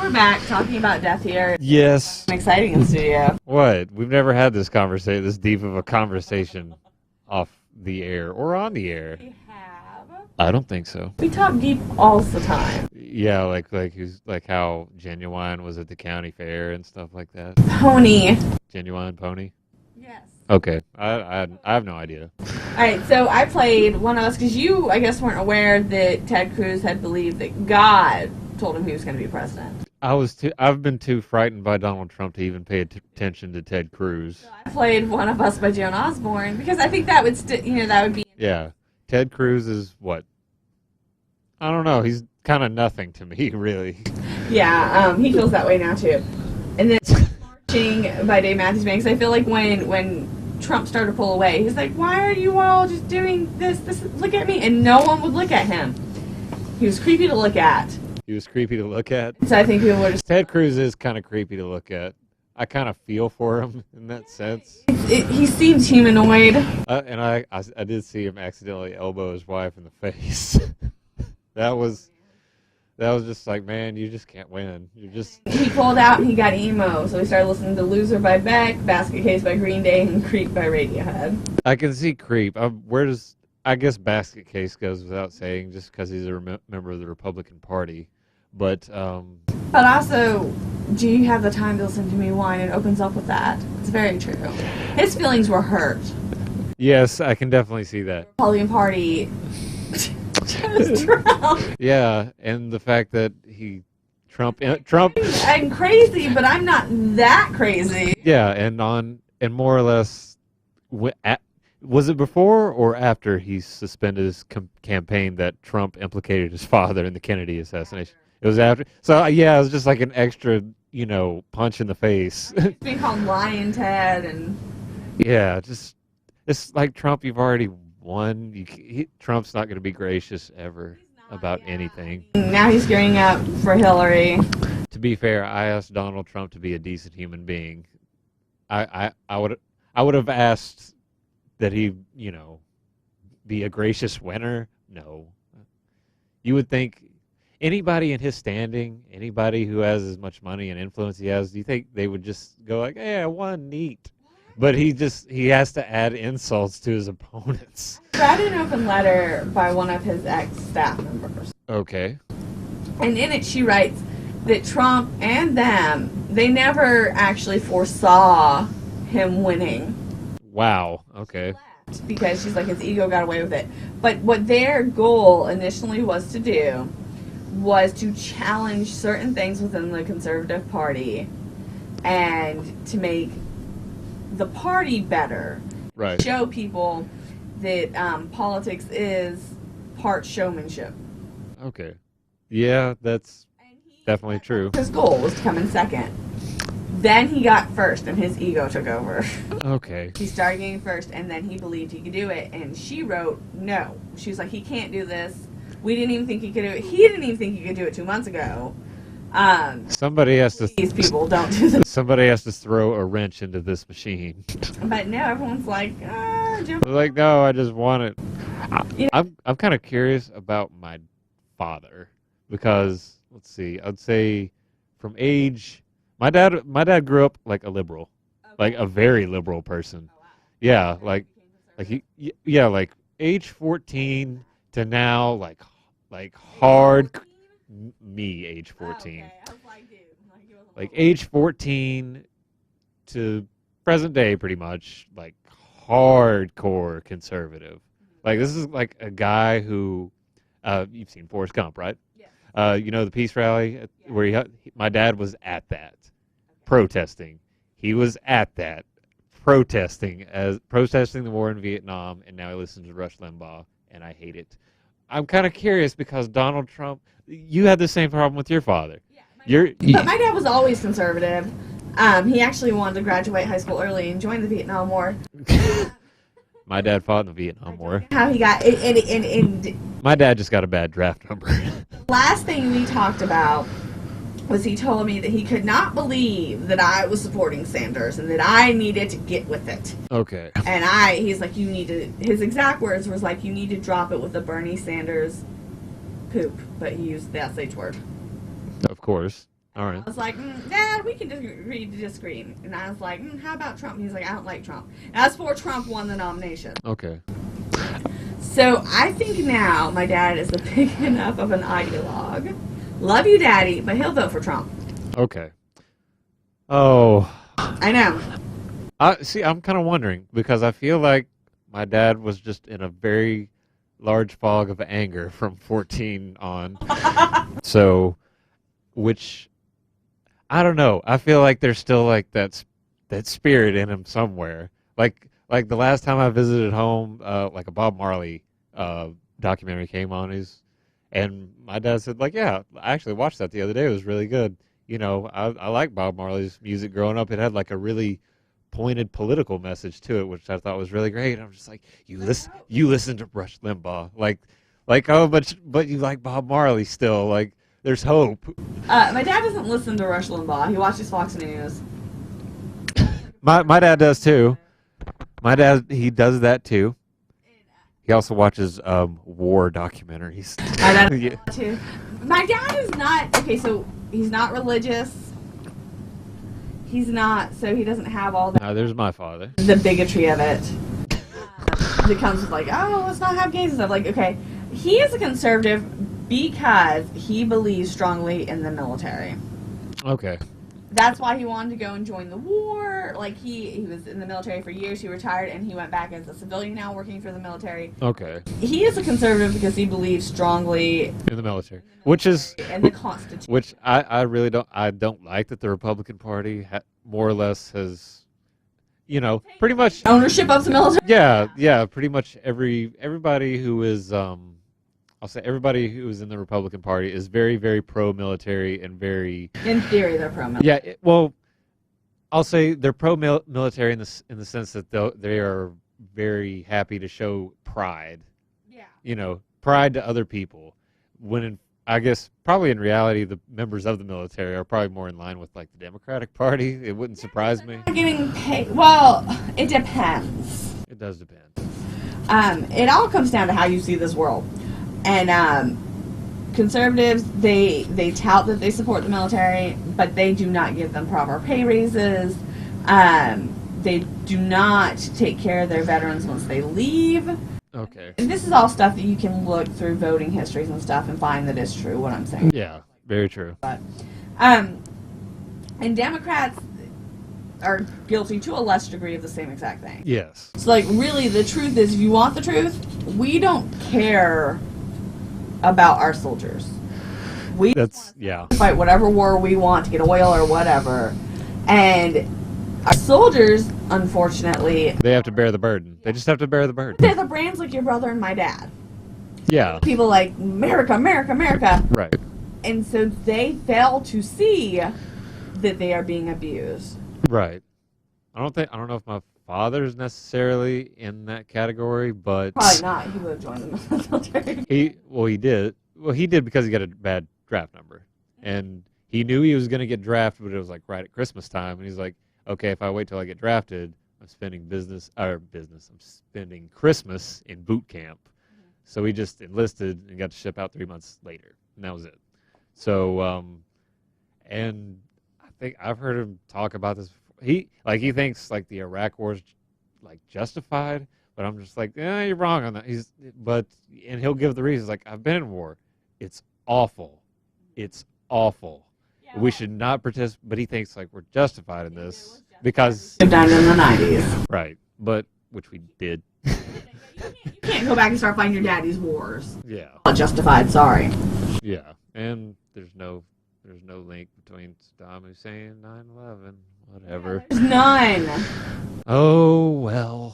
We're back talking about death here. Yes. Exciting in the studio. What? We've never had this conversation, this deep of a conversation off the air or on the air. We have. I don't think so. We talk deep all the time. Yeah, like how Genuine was at the county fair and stuff like that. Pony. Genuine Pony? Yes. Okay. I have no idea. All right, so I played One of Us because you, I guess, weren't aware that Ted Cruz had believed that God told him he was going to be president. I've been too frightened by Donald Trump to even pay attention to Ted Cruz. So I played One of Us by Joan Osborne because I think that would that would be. Yeah. Ted Cruz is what? I don't know. He's kind of nothing to me, really. Yeah, he feels that way now too. And then Marching by Dave Matthews Band, because I feel like when Trump started to pull away, he's like, "Why are you all just doing this? Look at me!" And no one would look at him. He was creepy to look at. He was creepy to look at. So I think people were just. Ted Cruz is kind of creepy to look at. I kind of feel for him in that sense. He seems humanoid. And I did see him accidentally elbow his wife in the face. that was just like, man, you just can't win. You just. He pulled out and he got emo, so he started listening to "Loser" by Beck, "Basket Case" by Green Day, and "Creep" by Radiohead. I can see Creep. I guess Basket Case goes without saying, just because he's a member of the Republican Party. But also, do you have the time to listen to me whine? It opens up with that. It's very true. His feelings were hurt. Yes, I can definitely see that. Republican Party chose Trump. Yeah, and the fact that Trump. I'm crazy, but I'm not that crazy. Yeah, and more or less, was it before or after he suspended his campaign that Trump implicated his father in the Kennedy assassination? It was after. So, yeah, it was just like an extra, punch in the face. It's being called Lion Ted and... Yeah, it's like Trump, you've already won. Trump's not going to be gracious ever about anything. Now he's gearing up for Hillary. To be fair, I asked Donald Trump to be a decent human being. I would have asked that he, be a gracious winner. No. You would think anybody in his standing, anybody who has as much money and influence he has, do you think they would just go like, "Hey, I won, neat"? But he has to add insults to his opponents. I read an open letter by one of his ex-staff members. Okay. And in it she writes that Trump and them, they never actually foresaw him winning. Wow, okay. Because she's like, his ego got away with it. But what their goal initially was to do was to challenge certain things within the Conservative Party and to make the party better. Right. Show people that politics is part showmanship. Okay. Yeah, that's definitely true. His goal was to come in second. Then he got first, and his ego took over. Okay. He started getting first, and then he believed he could do it. And she wrote, no. She was like, he can't do this. We didn't even think he could do it. He didn't even think he could do it 2 months ago. Somebody has to. These people don't do this. Somebody has to throw a wrench into this machine. But now everyone's like, like, no, I just want it. I'm kind of curious about my father because let's see, I'd say from age. My dad grew up like a liberal, like a very liberal person. Oh, wow. Yeah, like age 14 to now, like hard. Me, age 14. Okay. I was like, dude. Like age 14 to present day, pretty much, like hardcore conservative. Like this is like a guy who, you've seen Forrest Gump, right? Yeah. The peace rally where my dad was at that. Protesting. He was at that. Protesting the war in Vietnam, and now he listens to Rush Limbaugh, and I hate it. I'm kind of curious because Donald Trump, you had the same problem with your father. Yeah, but my dad was always conservative. He actually wanted to graduate high school early and join the Vietnam War. My dad fought in the Vietnam War. How he got and my dad just got a bad draft number. Last thing we talked about was he told me that he could not believe that I was supporting Sanders and that I needed to get with it. Okay. And he's like, you need to, his exact words was like, you need to drop it with the Bernie Sanders poop, but he used the SH word. Of course. All right. I was like, Dad, we can agree to disagree. And I was like, how about Trump? And he's like, I don't like Trump. As for Trump won the nomination. Okay. So I think now my dad is a big enough of an ideologue. Love you, Daddy, but he'll vote for Trump. Okay. Oh. I know. See, I'm kind of wondering because I feel like my dad was just in a very large fog of anger from 14 on. So, which I don't know. I feel like there's still like that spirit in him somewhere. Like the last time I visited home, like a Bob Marley documentary came on, and my dad said like, yeah, I actually watched that the other day. It was really good. You know, I like Bob Marley's music growing up. It had like a really pointed political message to it, which I thought was really great. And I'm just like, you listen to Rush Limbaugh, like oh, but you like Bob Marley still. Like, there's hope. My dad doesn't listen to Rush Limbaugh. He watches Fox News. My dad does too. My dad, he does that too. He also watches war documentaries. My dad does that too. My dad is not okay. So he's not religious. He's not. So he doesn't have all that. There's my father. The bigotry of it. That comes with like, oh, let's not have gays and stuff. Like, okay, he is a conservative because he believes strongly in the military. Okay. That's why he wanted to go and join the war. Like, he was in the military for years. He retired, and he went back as a civilian now working for the military. Okay. He is a conservative because he believes strongly in the military, which is in the Constitution. Which I really don't like that the Republican Party more or less has, you know, pretty much ownership of the military. Yeah, pretty much everybody who is I'll say everybody who is in the Republican Party is very, very pro-military and very... In theory, they're pro-military. Yeah, well, I'll say they're pro-military in the sense that they are very happy to show pride. Yeah. You know, pride to other people. When I guess probably in reality, the members of the military are probably more in line with like the Democratic Party. It wouldn't surprise me. Getting paid. Well, it depends. It does depend. It all comes down to how you see this world. And conservatives, they tout that they support the military, but they do not give them proper pay raises. They do not take care of their veterans once they leave. Okay. And this is all stuff that you can look through voting histories and stuff and find that it's true, what I'm saying. Yeah, very true. But, and Democrats are guilty to a less degree of the same exact thing. Yes. So, like, really, the truth is, if you want the truth, we don't care about our soldiers. We fight whatever war we want to get oil or whatever. And our soldiers, unfortunately... They have to bear the burden. They just have to bear the burden. They're the brands like your brother and my dad. Yeah. People like, America, America, America. Right. And so they fail to see that they are being abused. Right. I don't know if my father's necessarily in that category, but probably not. He would have joined the military. He did. Well, he did because he got a bad draft number, and he knew he was going to get drafted, but it was like right at Christmas time, and he's like, okay, if I wait till I get drafted, I'm spending I'm spending Christmas in boot camp. So he just enlisted and got to ship out 3 months later, and that was it. So, and I think I've heard him talk about this. He thinks like the Iraq War's like justified, but I'm just like, you're wrong on that. And he'll give the reasons like, I've been in war. It's awful. It's awful. Yeah, we should not participate. But he thinks like we're justified in this because done in the 90s. Right, but which we did. You can't go back and start fighting your daddy's wars. Yeah. Not justified. Sorry. Yeah, and there's no link between Saddam Hussein and 9/11. Whatever. There's none. Oh well.